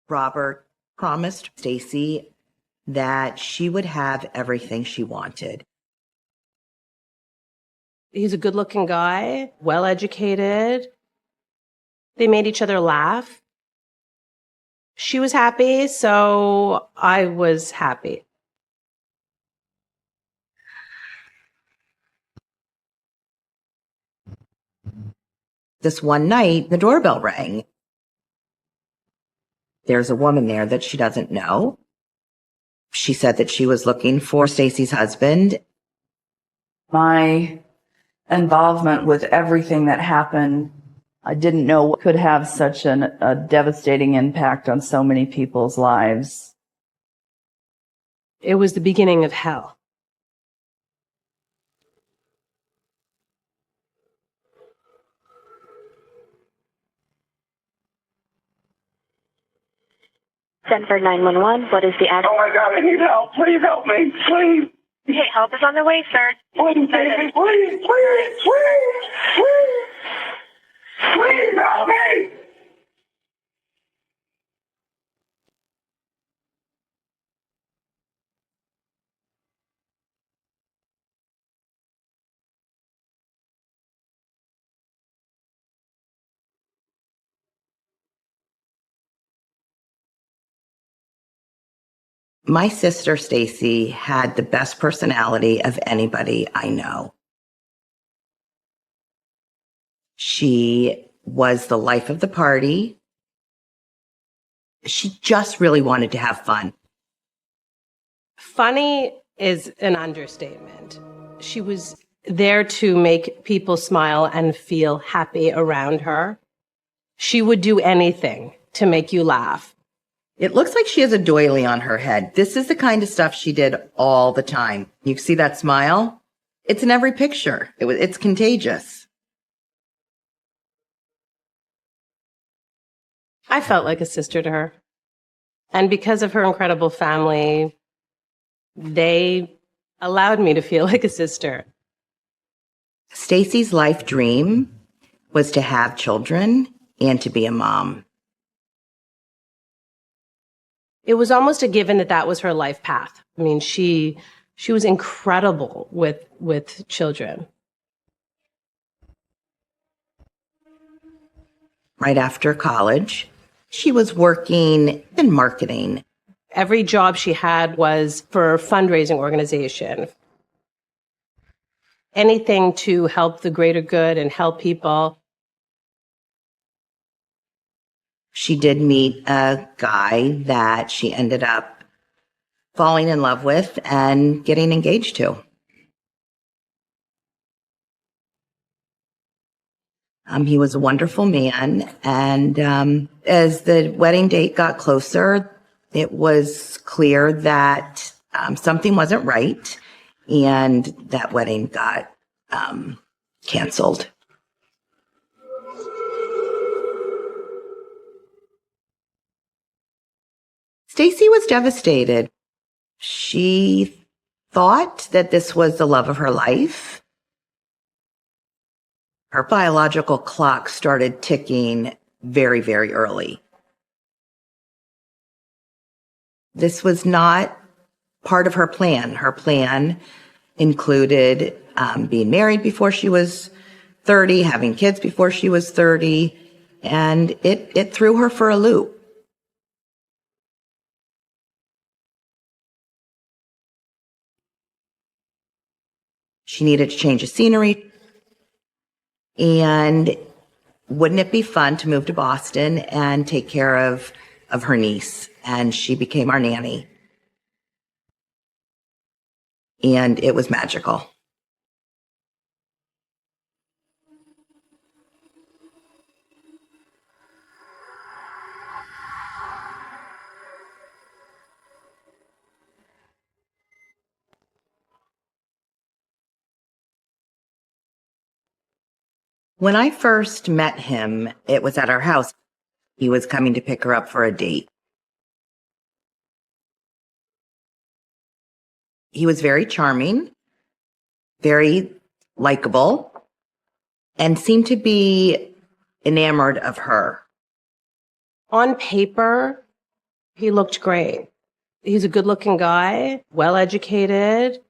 Robert promised Stacy that she would have everything she wanted. He's a good-looking guy, well-educated. They made each other laugh. She was happy, so I was happy. This one night, the doorbell rang. There's a woman there that she doesn't know. She said that she was looking for Stacy's husband. My involvement with everything that happened, I didn't know could have such a devastating impact on so many people's lives. It was the beginning of hell. Denver 911, what is the address? Oh my God, I need help. Please help me. Please. Okay, help is on the way, sir. Please, baby. Please, please, please, please. Please help me. My sister Stacy had the best personality of anybody I know. She was the life of the party. She just really wanted to have fun. Funny is an understatement. She was there to make people smile and feel happy around her. She would do anything to make you laugh. It looks like she has a doily on her head. This is the kind of stuff she did all the time. You see that smile? It's in every picture. It's contagious. I felt like a sister to her. And because of her incredible family, they allowed me to feel like a sister. Stacy's life dream was to have children and to be a mom. It was almost a given that that was her life path. I mean, she was incredible with children. Right after college, she was working in marketing. Every job she had was for a fundraising organization. Anything to help the greater good and help people. She did meet a guy that she ended up falling in love with and getting engaged to. He was a wonderful man, and as the wedding date got closer, it was clear that something wasn't right, and that wedding got canceled. Stacy was devastated. She thought that this was the love of her life. Her biological clock started ticking very, very early. This was not part of her plan. Her plan included being married before she was 30, having kids before she was 30, and it threw her for a loop. She needed to change the scenery. And wouldn't it be fun to move to Boston and take care of her niece? And she became our nanny. And it was magical. When I first met him, it was at our house. He was coming to pick her up for a date. He was very charming, very likable, and seemed to be enamored of her. On paper, He looked great. He's a good-looking guy, well-educated.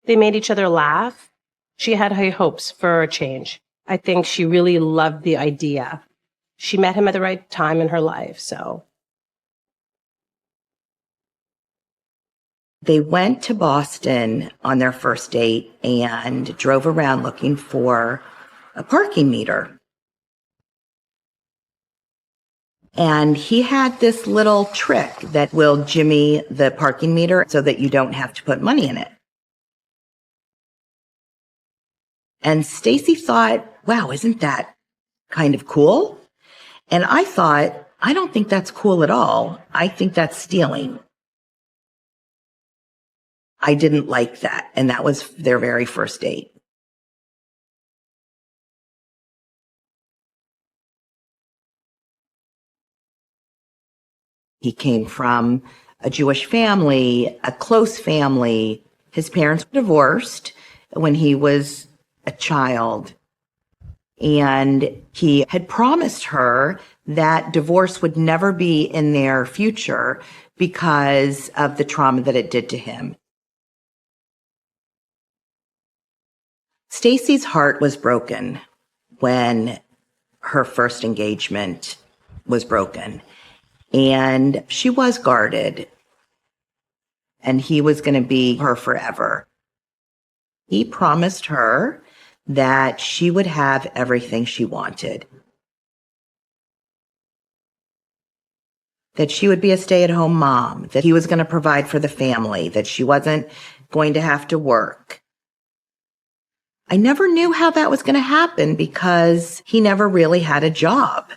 They made each other laugh. She had high hopes for a change. I think she really loved the idea. She met him at the right time in her life, so. They went to Boston on their first date and drove around looking for a parking meter. And he had this little trick that will jimmy the parking meter so that you don't have to put money in it. And Stacy thought, wow, isn't that kind of cool? And I thought, I don't think that's cool at all. I think that's stealing. I didn't like that. And that was their very first date. He came from a Jewish family, a close family. His parents were divorced when he was a child. And he had promised her that divorce would never be in their future because of the trauma that it did to him. Stacy's heart was broken when her first engagement was broken. And she was guarded. And he was going to be her forever. He promised her that she would have everything she wanted. That she would be a stay-at-home mom, that he was going to provide for the family, that she wasn't going to have to work. I never knew how that was going to happen because he never really had a job.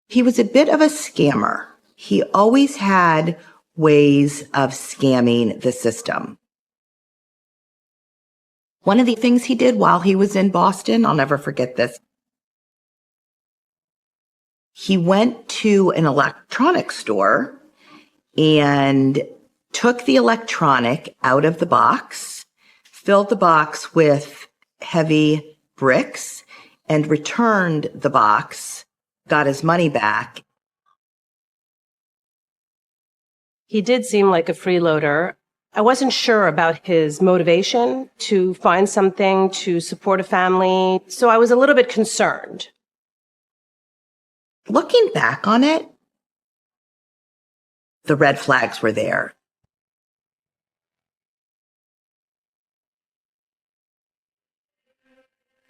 He was a bit of a scammer. He always had ways of scamming the system. One of the things he did while he was in Boston, I'll never forget this. He went to an electronics store and took the electronic out of the box, filled the box with heavy bricks, and returned the box, got his money back. He did seem like a freeloader. I wasn't sure about his motivation to find something to support a family, so I was a little bit concerned. Looking back on it, the red flags were there.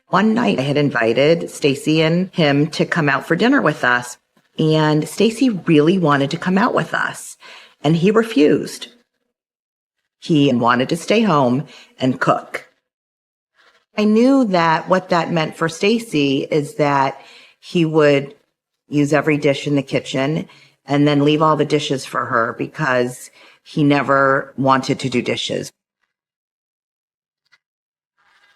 One night I had invited Stacy and him to come out for dinner with us, and Stacy really wanted to come out with us, and he refused. He wanted to stay home and cook. I knew that what that meant for Stacy is that he would use every dish in the kitchen and then leave all the dishes for her because he never wanted to do dishes.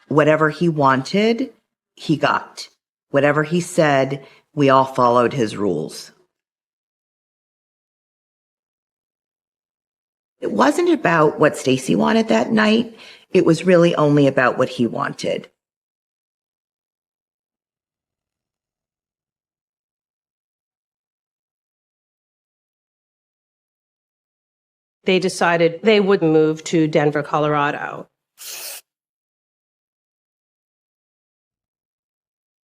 Whatever he wanted, he got. Whatever he said, we all followed his rules. It wasn't about what Stacy wanted that night. It was really only about what he wanted. They decided they would move to Denver, Colorado.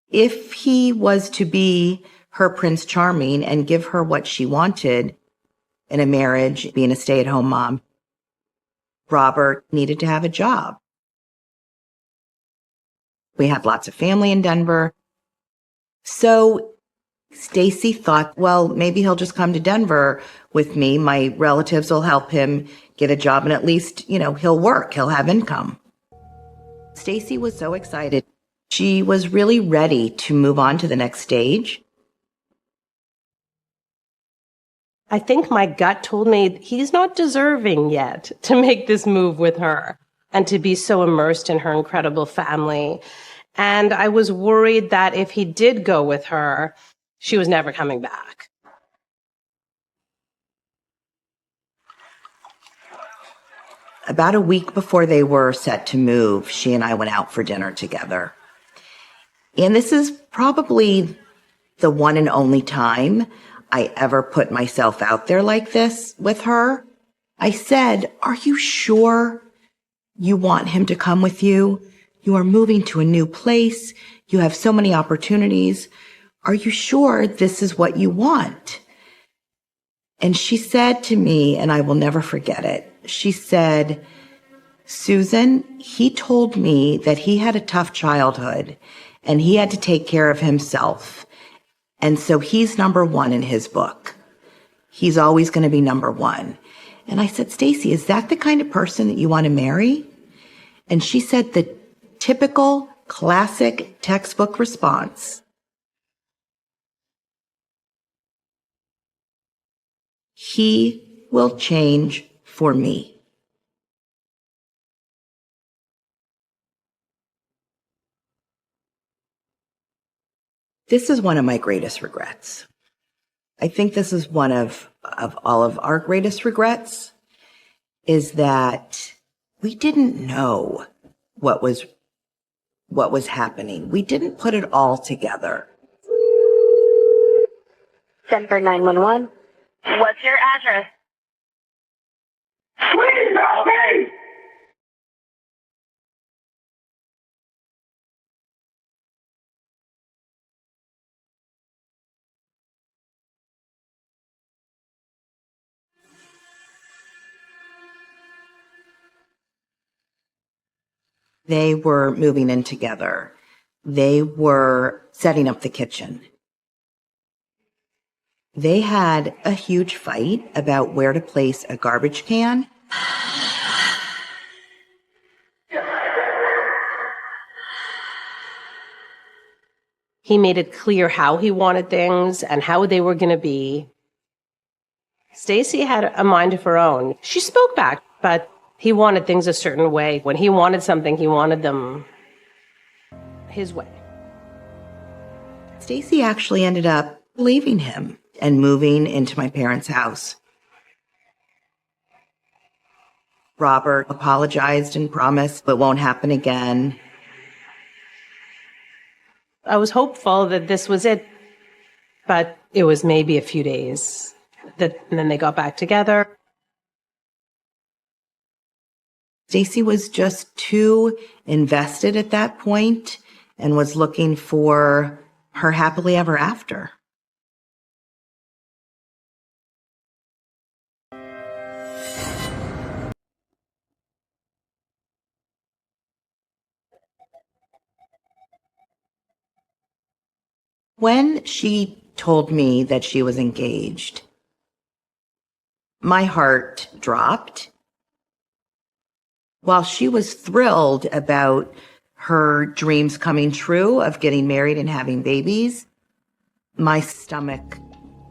If he was to be her Prince Charming and give her what she wanted in a marriage, being a stay-at-home mom, Robert needed to have a job. We have lots of family in Denver. So Stacy thought, well, maybe he'll just come to Denver with me. My relatives will help him get a job and at least, he'll work, he'll have income. Stacy was so excited. She was really ready to move on to the next stage. I think my gut told me he's not deserving yet to make this move with her and to be so immersed in her incredible family. And I was worried that if he did go with her, she was never coming back. About a week before they were set to move, she and I went out for dinner together. And this is probably the one and only time I ever put myself out there like this with her. I said, "Are you sure you want him to come with you? You are moving to a new place. You have so many opportunities. Are you sure this is what you want?" And she said to me, and I will never forget it, she said, "Susan, he told me that he had a tough childhood and he had to take care of himself. And so he's number one in his book. He's always going to be number one." And I said, "Stacy, is that the kind of person that you want to marry?" And she said the typical classic textbook response: "He will change for me." This is one of my greatest regrets. I think this is one of all of our greatest regrets, is that we didn't know what was happening. We didn't put it all together. Denver 911. What's your address? Please help me! They were moving in together. They were setting up the kitchen. They had a huge fight about where to place a garbage can. He made it clear how he wanted things and how they were going to be. Stacy had a mind of her own. She spoke back, but he wanted things a certain way. When he wanted something, he wanted them his way. Stacy actually ended up leaving him and moving into my parents' house. Robert apologized and promised it won't happen again. I was hopeful that this was it, but it was maybe a few days. And then they got back together. Stacy was just too invested at that point and was looking for her happily ever after. When she told me that she was engaged, my heart dropped. While she was thrilled about her dreams coming true of getting married and having babies, my stomach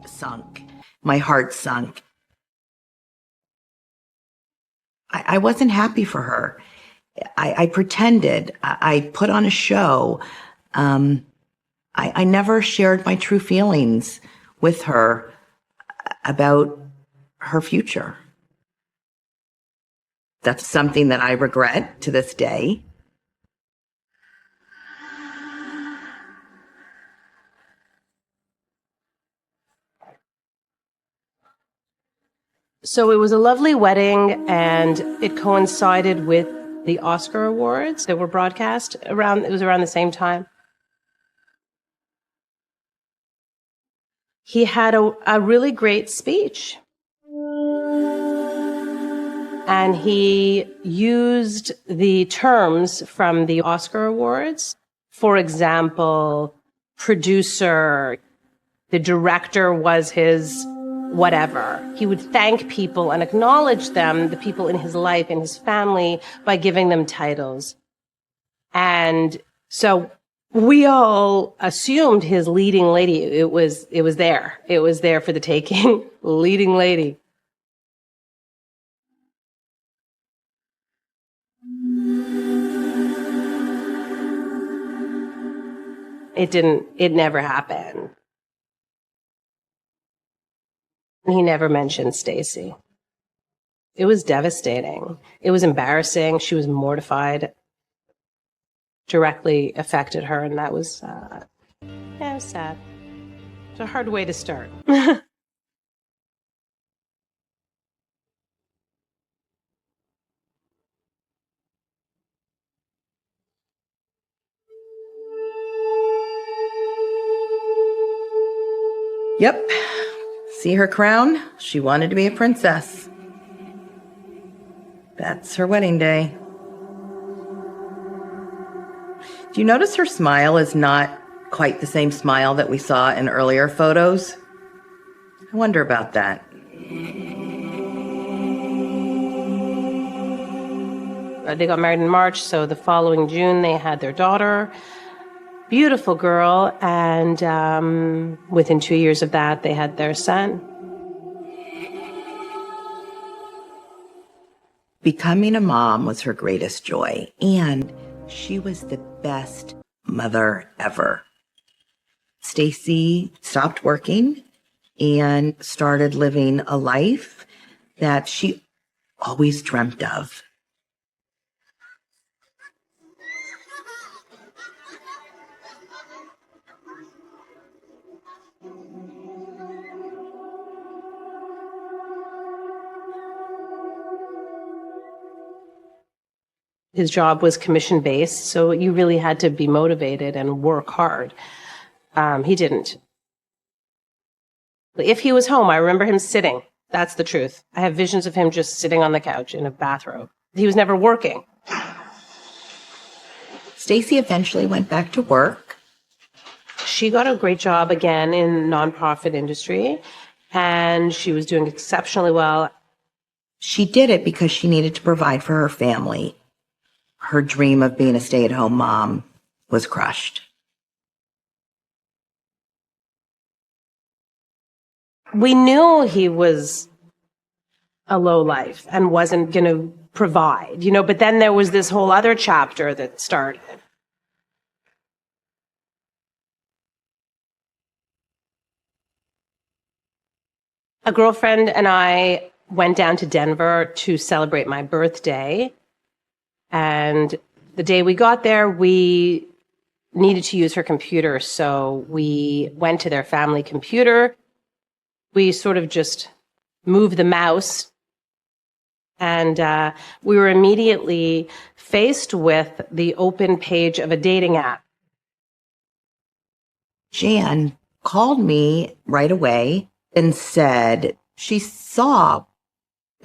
sunk. My heart sunk. I wasn't happy for her. I pretended. I put on a show. I never shared my true feelings with her about her future. That's something that I regret to this day. So it was a lovely wedding, and it coincided with the Oscar Awards that were broadcast around. It was around the same time. He had a really great speech. And he used the terms from the Oscar Awards. For example, producer, the director was his whatever. He would thank people and acknowledge them, the people in his life, in his family, by giving them titles. And so we all assumed his leading lady, it was there. It was there for the taking. Leading lady. It never happened. He never mentioned Stacy. It was devastating. It was embarrassing. She was mortified. Directly affected her, and that was, it was sad. It's a hard way to start. Yep. See her crown? She wanted to be a princess. That's her wedding day. Do you notice her smile is not quite the same smile that we saw in earlier photos? I wonder about that. They got married in March, so the following June they had their daughter. Beautiful girl, and within 2 years of that, they had their son. Becoming a mom was her greatest joy, and she was the best mother ever. Stacy stopped working and started living a life that she always dreamt of. His job was commission-based, so you really had to be motivated and work hard. He didn't. If he was home, I remember him sitting. That's the truth. I have visions of him just sitting on the couch in a bathrobe. He was never working. Stacy eventually went back to work. She got a great job again in nonprofit industry, and she was doing exceptionally well. She did it because she needed to provide for her family. Her dream of being a stay-at-home mom was crushed. We knew he was a lowlife and wasn't going to provide, but then there was this whole other chapter that started. A girlfriend and I went down to Denver to celebrate my birthday. And the day we got there, we needed to use her computer. So we went to their family computer. We sort of just moved the mouse. And we were immediately faced with the open page of a dating app. Jan called me right away and said she saw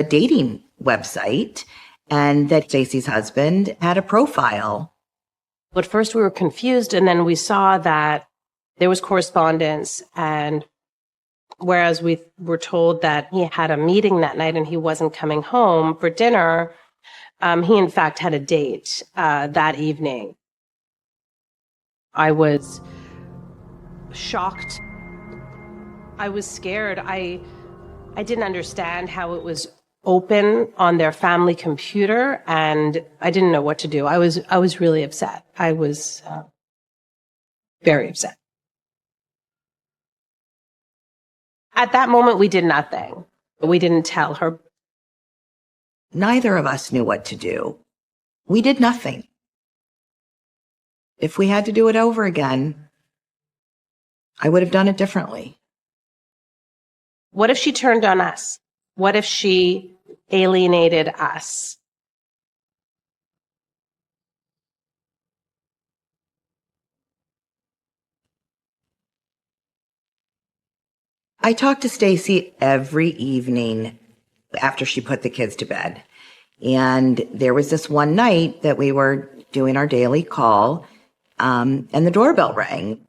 a dating website and that Stacy's husband had a profile. At first we were confused, and then we saw that there was correspondence, and whereas we were told that he had a meeting that night and he wasn't coming home for dinner, he in fact had a date that evening. I was shocked. I was scared. I didn't understand how it was open on their family computer, and I didn't know what to do. I was really upset. I was very upset. At that moment, we did nothing. We didn't tell her. Neither of us knew what to do. We did nothing. If we had to do it over again, I would have done it differently. What if she turned on us? What if she alienated us? I talked to Stacy every evening after she put the kids to bed. And there was this one night that we were doing our daily call, and the doorbell rang.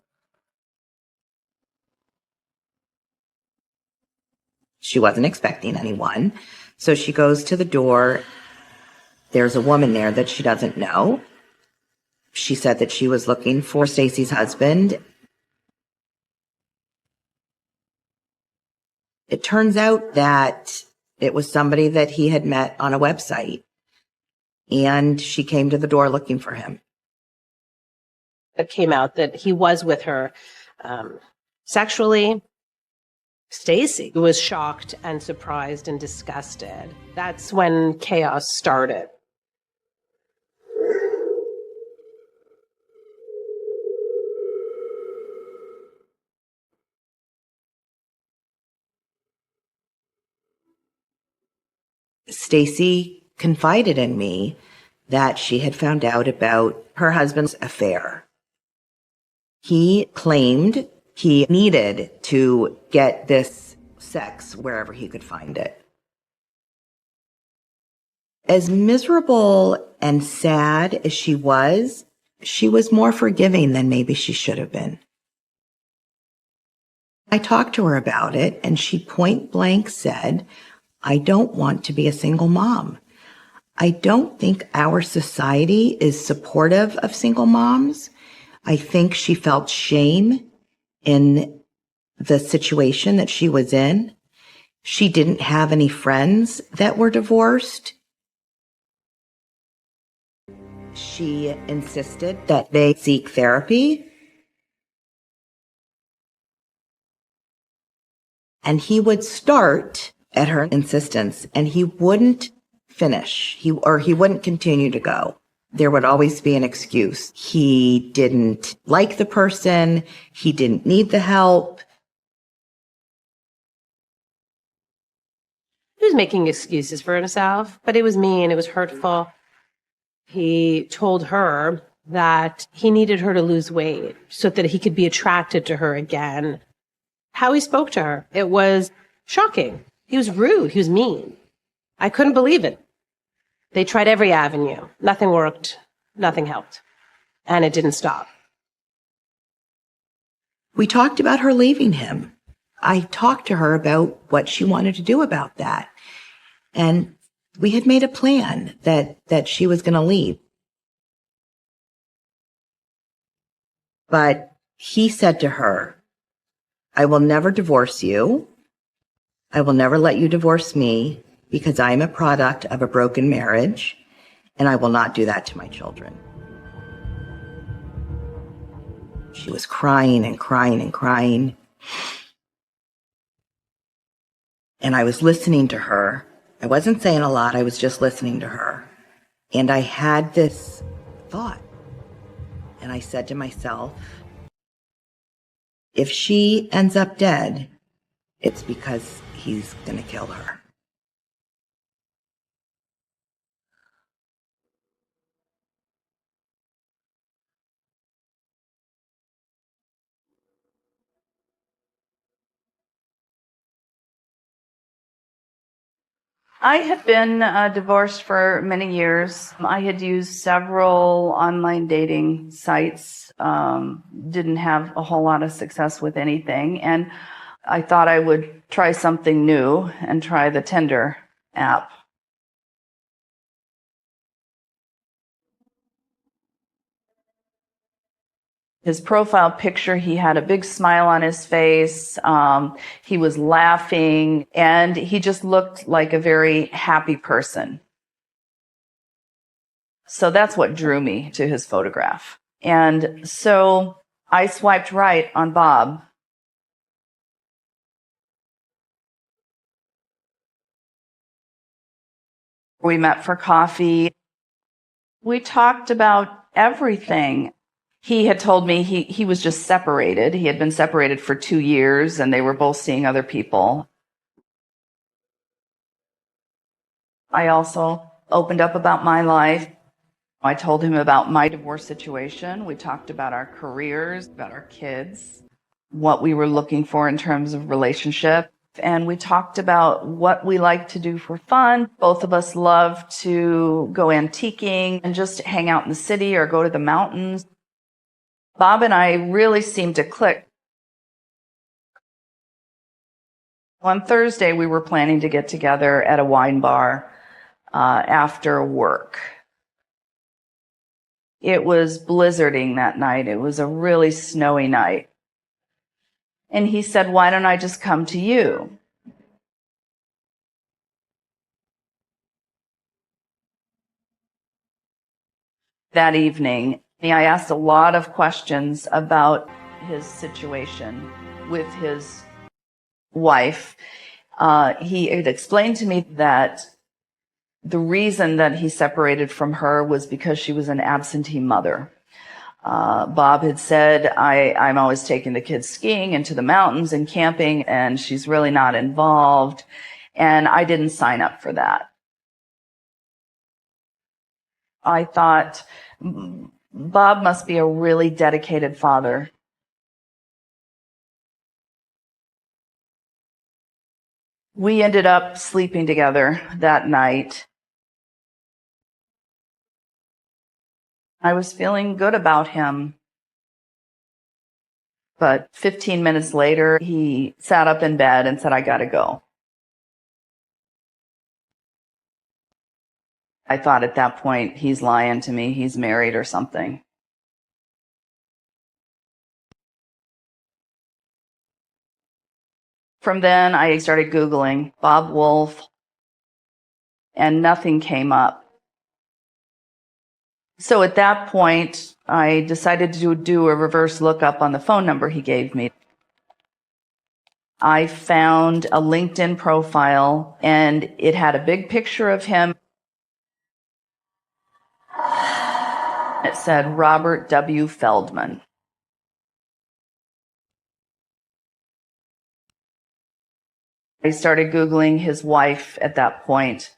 She wasn't expecting anyone. So she goes to the door. There's a woman there that she doesn't know. She said that she was looking for Stacy's husband. It turns out that it was somebody that he had met on a website, and she came to the door looking for him. It came out that he was with her sexually. Stacy was shocked and surprised and disgusted. That's when chaos started. Stacy confided in me that she had found out about her husband's affair. He claimed he needed to get this sex wherever he could find it. As miserable and sad as she was more forgiving than maybe she should have been. I talked to her about it, and she point blank said, I don't want to be a single mom. I don't think our society is supportive of single moms. I think she felt shame in the situation that she was in. She didn't have any friends that were divorced. She insisted that they seek therapy. And he would start at her insistence, and he wouldn't finish. He wouldn't continue to go. There would always be an excuse. He didn't like the person. He didn't need the help. He was making excuses for himself, but it was mean. It was hurtful. He told her that he needed her to lose weight so that he could be attracted to her again. How he spoke to her, it was shocking. He was rude. He was mean. I couldn't believe it. They tried every avenue. Nothing worked. Nothing helped. And it didn't stop. We talked about her leaving him. I talked to her about what she wanted to do about that. And we had made a plan that she was going to leave. But he said to her, I will never divorce you. I will never let you divorce me because I am a product of a broken marriage, and I will not do that to my children. She was crying and crying and crying. And I was listening to her. I wasn't saying a lot. I was just listening to her. And I had this thought. And I said to myself, if she ends up dead, it's because he's going to kill her. I had been divorced for many years. I had used several online dating sites, didn't have a whole lot of success with anything. And I thought I would try something new and try the Tinder app. His profile picture, he had a big smile on his face. He was laughing, and he just looked like a very happy person. So that's what drew me to his photograph. And so I swiped right on Bob. We met for coffee. We talked about everything. He had told me he was just separated. He had been separated for 2 years, and they were both seeing other people. I also opened up about my life. I told him about my divorce situation. We talked about our careers, about our kids, what we were looking for in terms of relationship. And we talked about what we like to do for fun. Both of us love to go antiquing and just hang out in the city or go to the mountains. Bob and I really seemed to click. On Thursday, we were planning to get together at a wine bar after work. It was blizzarding that night. It was a really snowy night. And he said, why don't I just come to you? That evening, I asked a lot of questions about his situation with his wife, he had explained to me that the reason that he separated from her was because she was an absentee mother. Bob had said, I'm always taking the kids skiing into the mountains and camping, and she's really not involved. And I didn't sign up for that. I thought, Bob must be a really dedicated father. We ended up sleeping together that night. I was feeling good about him. But 15 minutes later, he sat up in bed and said, I gotta go. I thought at that point, he's lying to me. He's married or something. From then, I started Googling Bob Wolf, and nothing came up. So at that point, I decided to do a reverse lookup on the phone number he gave me. I found a LinkedIn profile, and it had a big picture of him. It said Robert W. Feldman. I started Googling his wife at that point.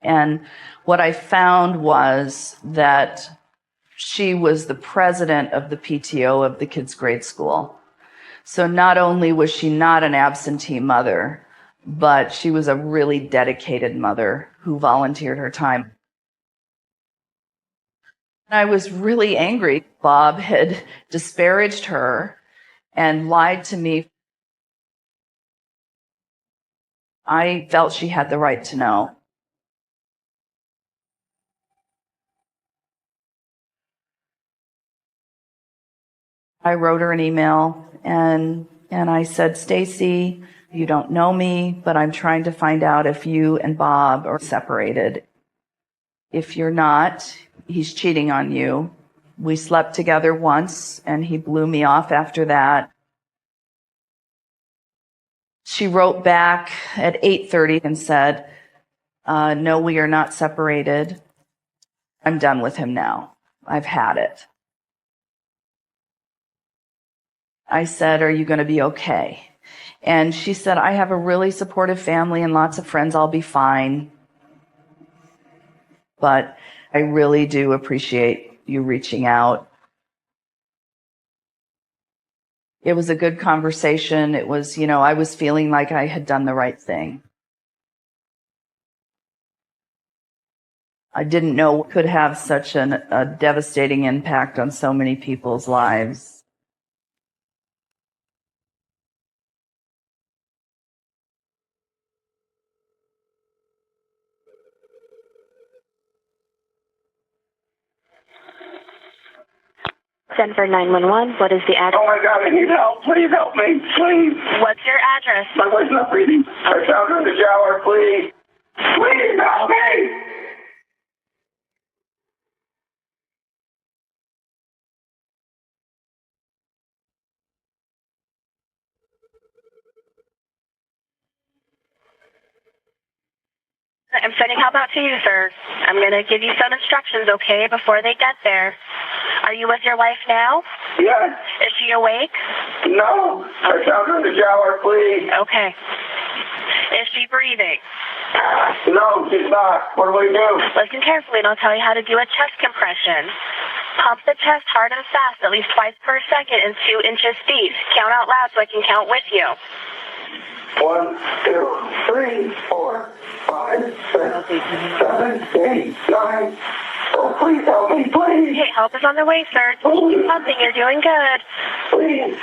And what I found was that she was the president of the PTO of the kids' grade school. So not only was she not an absentee mother, but she was a really dedicated mother who volunteered her time. I was really angry. Bob had disparaged her and lied to me. I felt she had the right to know. I wrote her an email and I said, Stacy, you don't know me, but I'm trying to find out if you and Bob are separated. If you're not, he's cheating on you. We slept together once and he blew me off after that. She wrote back at 8:30 and said, no, we are not separated. I'm done with him now. I've had it. I said, are you going to be okay? And she said, I have a really supportive family and lots of friends. I'll be fine. But I really do appreciate you reaching out. It was a good conversation. It was, I was feeling like I had done the right thing. I didn't know it could have such a devastating impact on so many people's lives. Send for 911. What is the address? Oh my God, I need help. Please help me. Please. What's your address? My wife's not breathing. I found her in the shower. Please. Please help me. I'm sending help out to you, sir. I'm going to give you some instructions, okay, before they get there. Are you with your wife now? Yes. Is she awake? No. I found her in the shower. Please. Okay. Is she breathing? No, she's not. What do we do? Listen carefully and I'll tell you how to do a chest compression. Pump the chest hard and fast, at least twice per second and 2 inches deep. Count out loud so I can count with you. 1, 2, 3, 4, 5, 6, 7, 8, 9. Oh, please help me, please. Okay, help is on the way, sir. Keep pumping. You're doing good. Please.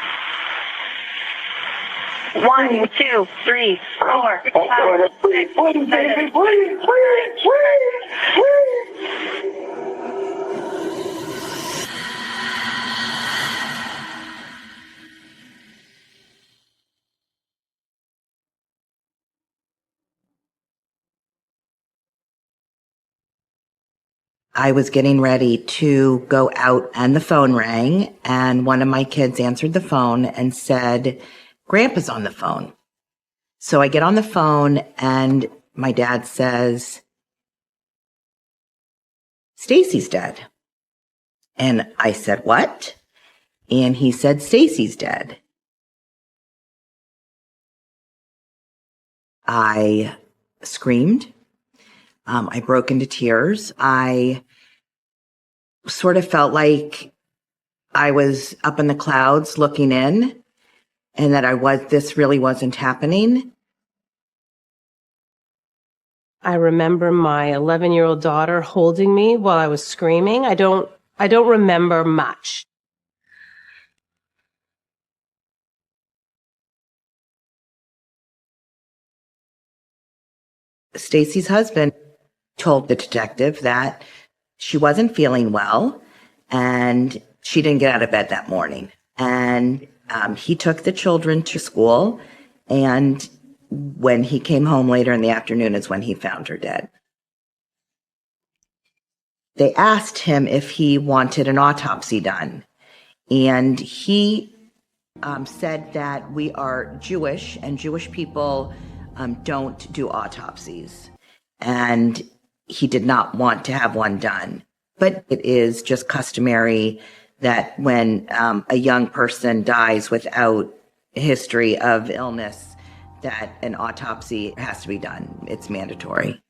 1, 2, 3, 4, 5, Oh, please, 6, please, 7, baby, please, please, please, please. I was getting ready to go out and the phone rang and one of my kids answered the phone and said, Grandpa's on the phone. So I get on the phone and my dad says, Stacy's dead. And I said, what? And he said, Stacy's dead. I screamed. I broke into tears. I sort of felt like I was up in the clouds looking in, and that this really wasn't happening. I remember my 11-year-old daughter holding me while I was screaming. I don't remember much. Stacy's husband told the detective that she wasn't feeling well and she didn't get out of bed that morning. And he took the children to school, and when he came home later in the afternoon is when he found her dead. They asked him if he wanted an autopsy done, and he said that we are Jewish and Jewish people don't do autopsies, and he did not want to have one done. But it is just customary that when a young person dies without a history of illness, that an autopsy has to be done. It's mandatory.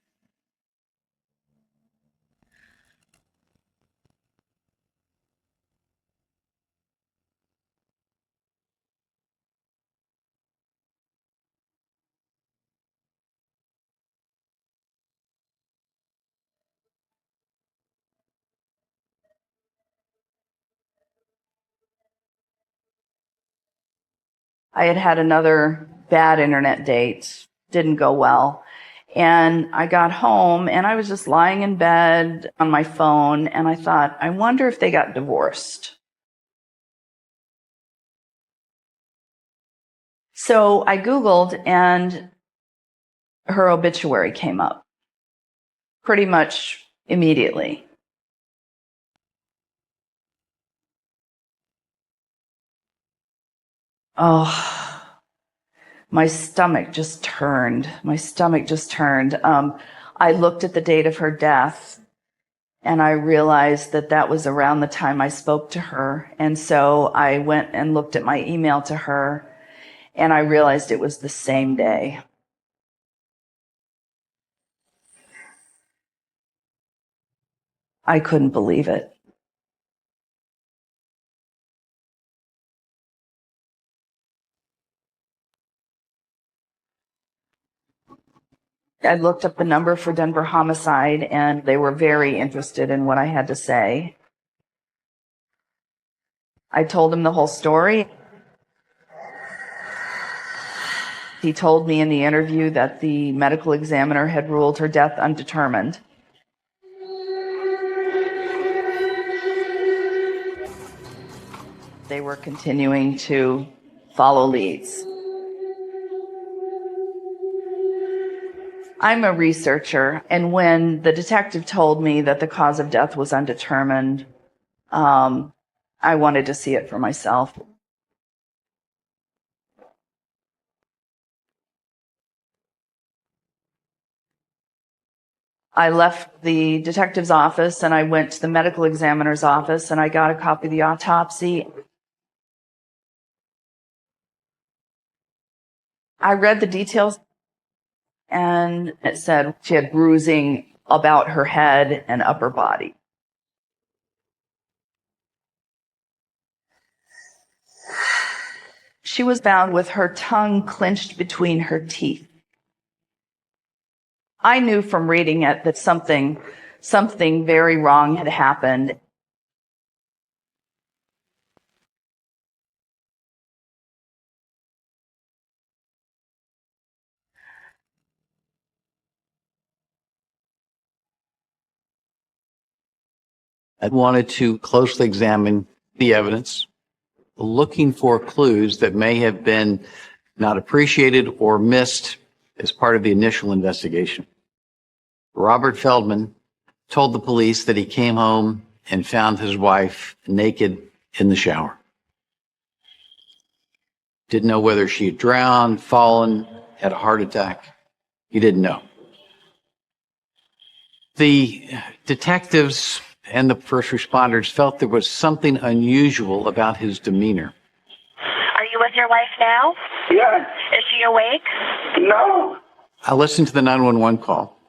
I had had another bad internet date, didn't go well. And I got home and I was just lying in bed on my phone and I thought, I wonder if they got divorced. So I Googled and her obituary came up pretty much immediately. Oh, my stomach just turned. I looked at the date of her death and I realized that that was around the time I spoke to her. And so I went and looked at my email to her and I realized it was the same day. I couldn't believe it. I looked up the number for Denver Homicide, and they were very interested in what I had to say. I told him the whole story. He told me in the interview that the medical examiner had ruled her death undetermined. They were continuing to follow leads. I'm a researcher, and when the detective told me that the cause of death was undetermined, I wanted to see it for myself. I left the detective's office and I went to the medical examiner's office and I got a copy of the autopsy. I read the details and it said she had bruising about her head and upper body. She was found with her tongue clenched between her teeth. I knew from reading it that something very wrong had happened. I wanted to closely examine the evidence, looking for clues that may have been not appreciated or missed as part of the initial investigation. Robert Feldman told the police that he came home and found his wife naked in the shower. Didn't know whether she had drowned, fallen, had a heart attack. He didn't know. The detectives and the first responders felt there was something unusual about his demeanor. Are you with your wife now? Yes. Is she awake? No. I listened to the 911 call.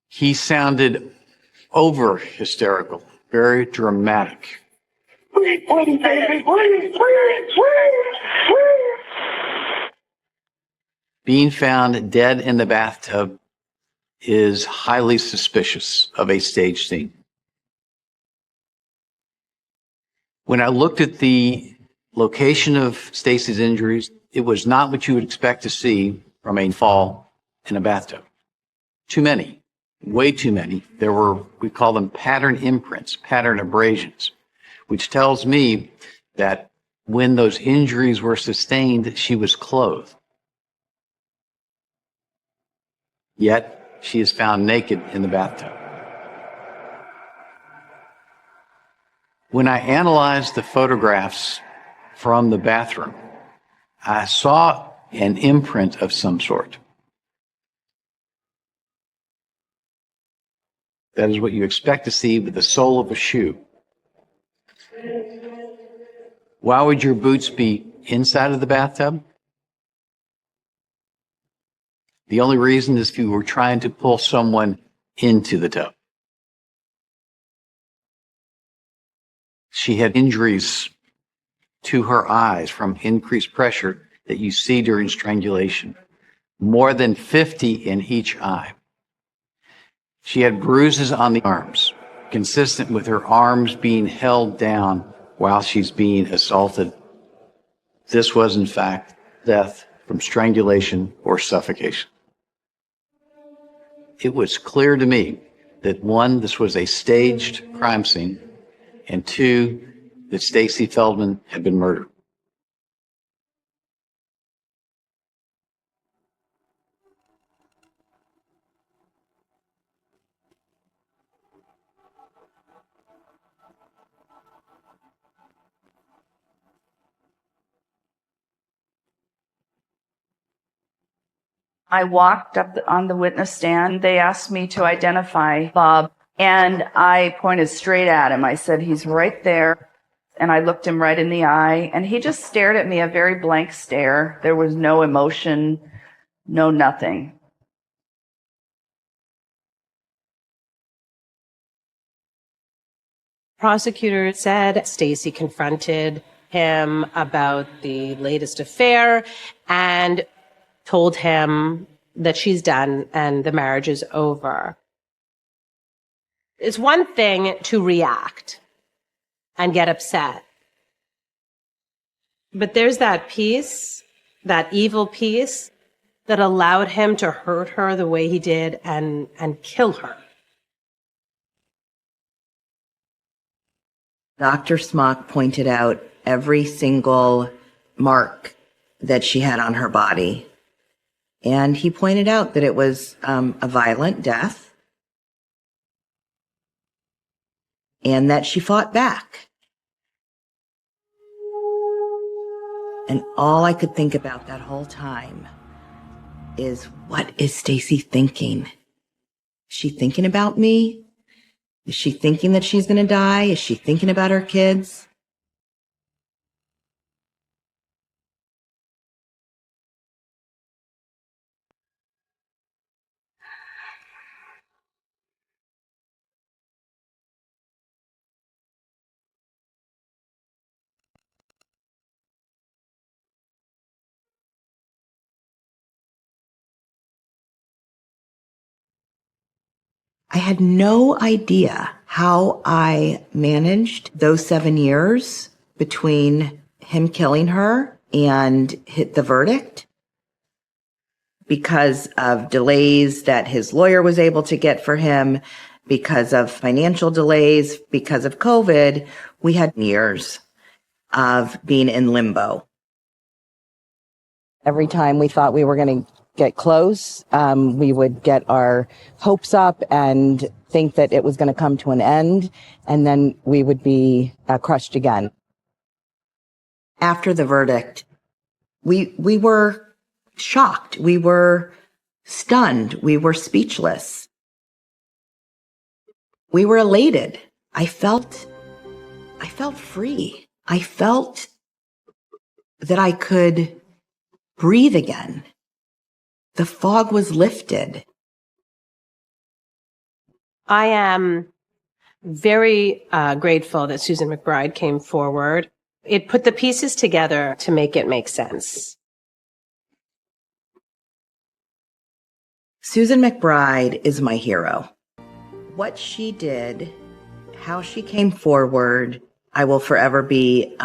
He sounded over hysterical, very dramatic. Please, please, baby, please, please, please. Being found dead in the bathtub is highly suspicious of a stage scene. When I looked at the location of Stacy's injuries, it was not what you would expect to see from a fall in a bathtub. Too many, way too many. There were, we call them pattern imprints, pattern abrasions, which tells me that when those injuries were sustained, she was clothed. Yet she is found naked in the bathtub. When I analyzed the photographs from the bathroom, I saw an imprint of some sort. That is what you expect to see with the sole of a shoe. Why would your boots be inside of the bathtub? The only reason is if you were trying to pull someone into the tub. She had injuries to her eyes from increased pressure that you see during strangulation, more than 50 in each eye. She had bruises on the arms, consistent with her arms being held down while she's being assaulted. This was, in fact, death from strangulation or suffocation. It was clear to me that, one, this was a staged crime scene, and two, that Stacy Feldman had been murdered. I walked up on the witness stand. They asked me to identify Bob, and I pointed straight at him. I said, he's right there. And I looked him right in the eye, and he just stared at me, a very blank stare. There was no emotion, no nothing. Prosecutor said Stacy confronted him about the latest affair and told him that she's done and the marriage is over. It's one thing to react and get upset. But there's that piece, that evil piece, that allowed him to hurt her the way he did and kill her. Dr. Smock pointed out every single mark that she had on her body. And he pointed out that it was a violent death and that she fought back. And all I could think about that whole time is, what is Stacy thinking? Is she thinking about me? Is she thinking that she's going to die? Is she thinking about her kids? I had no idea how I managed those 7 years between him killing her and hit the verdict, because of delays that his lawyer was able to get for him, because of financial delays, because of COVID. We had years of being in limbo. Every time we thought we were going to get close, we would get our hopes up and think that it was going to come to an end, and then we would be crushed again. After the verdict, we were shocked. We were stunned. We were speechless. We were elated. I felt free. I felt that I could breathe again. The fog was lifted. I am very grateful that Susan McBride came forward. It put the pieces together to make it make sense. Susan McBride is my hero. What she did, how she came forward, I will forever be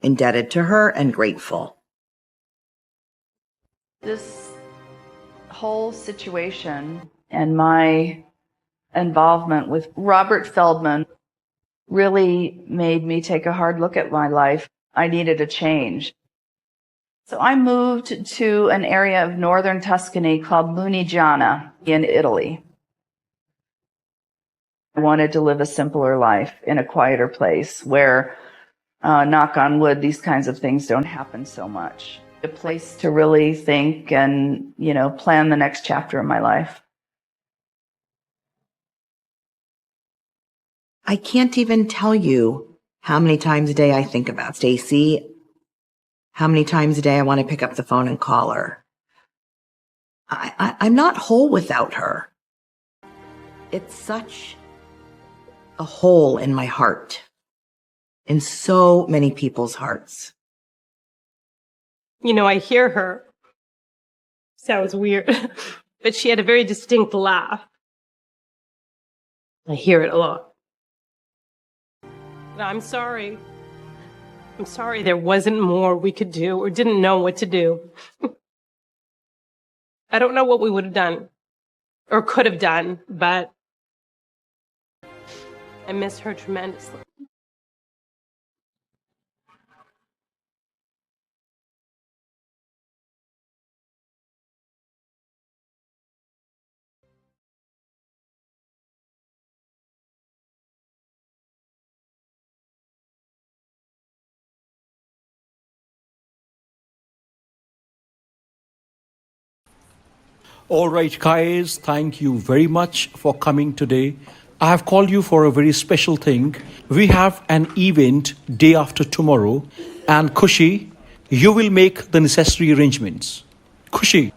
indebted to her and grateful. This whole situation and my involvement with Robert Feldman really made me take a hard look at my life. I needed a change. So I moved to an area of northern Tuscany called Lunigiana in Italy. I wanted to live a simpler life in a quieter place where, knock on wood, these kinds of things don't happen so much. A place to really think and, plan the next chapter of my life. I can't even tell you how many times a day I think about Stacy, how many times a day I want to pick up the phone and call her. I'm not whole without her. It's such a hole in my heart, in so many people's hearts. I hear her. Sounds weird, but she had a very distinct laugh. I hear it a lot. I'm sorry. I'm sorry there wasn't more we could do or didn't know what to do. I don't know what we would have done or could have done, but I miss her tremendously. All right, guys, thank you very much for coming today. I have called you for a very special thing. We have an event day after tomorrow, and Khushi, you will make the necessary arrangements. Khushi,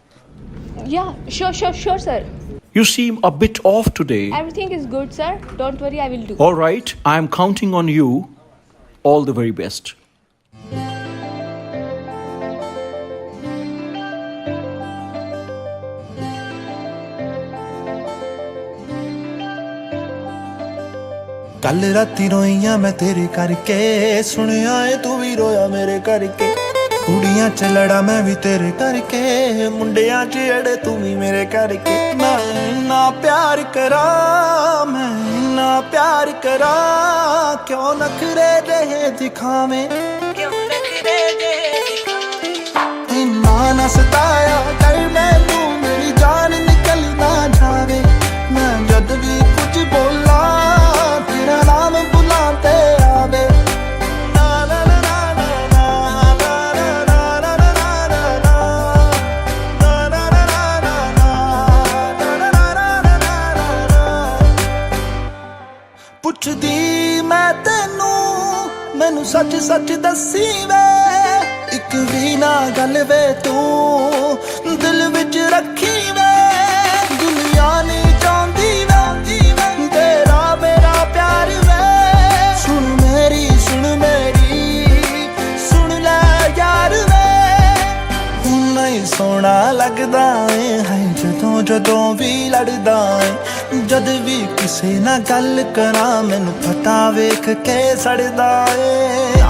Yeah, sure, sir. you seem a bit off today. Everything is good, sir. Don't worry, I will do. All right, I am counting on you. All the very best. ਕੱਲ ਰਾਤੀ ਰੋਈਆਂ ਮੈਂ ਤੇਰੇ ਕਰਕੇ ਸੁਣਿਆ ਏ ਤੂੰ ਵੀ ਰੋਇਆ ਮੇਰੇ ਕਰਕੇ ਕੁੜੀਆਂ ਚ ਲੜਾ ਮੈਂ ਵੀ ਤੇਰੇ ਕਰਕੇ ਮੁੰਡਿਆਂ ਚ ਅੜੇ ਤੂੰ ਵੀ ਮੇਰੇ ਕਰਕੇ ਮੈਂ ਨਾ ਪਿਆਰ ਕਰਾਂ ਮੈਂ ਨਾ ਪਿਆਰ ਕਰਾਂ ਕਿਉਂ ਨਖਰੇ ਜਿਹੇ ਦਿਖਾਵੇਂ ਇੰਨਾ ਨਾ ਸਤਾਇਆ ਕਰ ਮੈਨੂੰ ਮੇਰੀ ਜਾਨ ਨਿਕਲ ਨਾ ਜਾਵੇ ਮੈਂ ਜਦ ਵੀ ਕੁਝ ਬੋਲਾਂ ਤੇਰਾ ਨਾਮ ਬੁਲਾ ਤੇ ਆਵੇ ਨਾ ਨਾ ਨਾ ਨਾ ਨਾ ਨਾ ਨਾ ਪੁੱਛਦੀ ਮੈਂ ਤੈਨੂੰ ਮੈਨੂੰ ਸੱਚ ਸੱਚ ਦੱਸੀ ਵੇ ਇੱਕ ਵੀ ਨਾ ਗੱਲ ਵੇ ਤੂੰ ਦਿਲ ਵਿੱਚ ਰੱਖੀ ਵੇ ਦੁਨੀਆ ਨਹੀਂ ਚਾਹੁੰਦੀ ਵੇ ਤੇਰਾ ਮੇਰਾ ਪਿਆਰ ਵੇ ਸੁਣ ਮੇਰੀ ਸੁਣ ਲੈ ਯਾਰ ਵੇ ਨਹੀਂ ਸੋਹਣਾ ਲੱਗਦਾ ਏ ਹੈ ਜਦੋਂ ਵੀ ਲੜਦਾ ਏ ਜਦ ਵੀ ਕਿਸੇ ਨਾਲ ਗੱਲ ਕਰਾਂ ਮੈਨੂੰ ਪਤਾ ਵੇਖ ਕੇ ਸੜਦਾ ਏ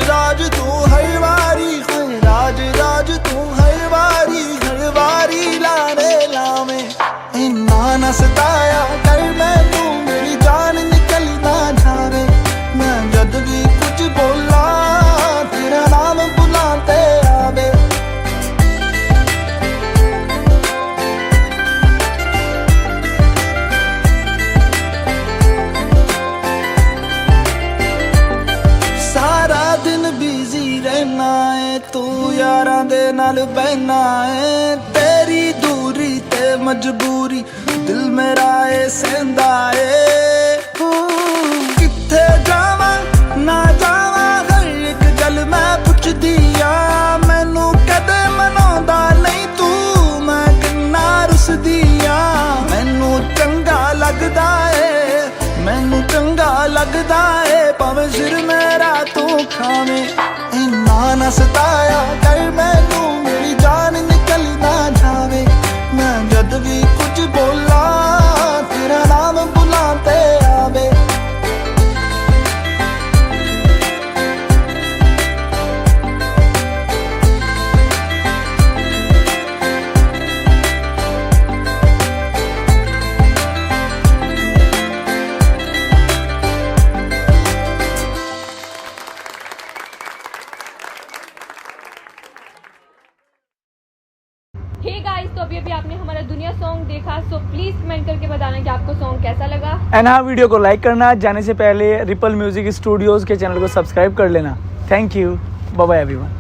ਰਾਜ ਤੂੰ ਹਰ ਵਾਰੀ ਹੋਏ ਰਾਜ ਤੂੰ ਹਰ ਵਾਰੀ ਲਾਰੇ ਲਾਵੇਂ ਇੰਨਾ ਨਾ ਸਤਾਇਆ ਕਰ ਮੈਨੂੰ ਮੇਰੀ ਜਾਨ ਨਿਕਲ ਨਾ ਜਾਵੇ ਮੈਂ ਜਦ ਵੀ ਕੁਝ ਬੋਲਾਂ ਤੇਰਾ ਨਾਮ ਬੁਲਾ ਤੇ ਆਵੇ ਸਾਰਾ ਦਿਨ ਬਿਜ਼ੀ ਰਹਿਣਾ ਏ ਤੂੰ यारां दे नाल बहना है तेरी दूरी ते मजबूरी दिल मेरा ए सहंदा है किथे जावां ना जावां हर एक गल मैं पुछदी आ मैनू कदे मनाउंदा नहीं तू मैं किन्ना रुसदी आ मैनू चंगा लगदा है मैनू चंगा लगदा है भावें सिर मेरा तू खावें इन्ना ना सताया कर मैनू मेरी जान निकल ना जावे मैं जद भी कुछ बोला तेरा नाम बुलाते आवे हे गाइस, तो अभी आपने हमारा दुनिया सॉन्ग देखा, सो प्लीज कमेंट करके बताना कि आपको सॉन्ग कैसा लगा। एंड हाँ, वीडियो को लाइक करना, जाने से पहले रिपल म्यूजिक स्टूडियोज के चैनल को सब्सक्राइब कर लेना। Thank you, bye bye everyone.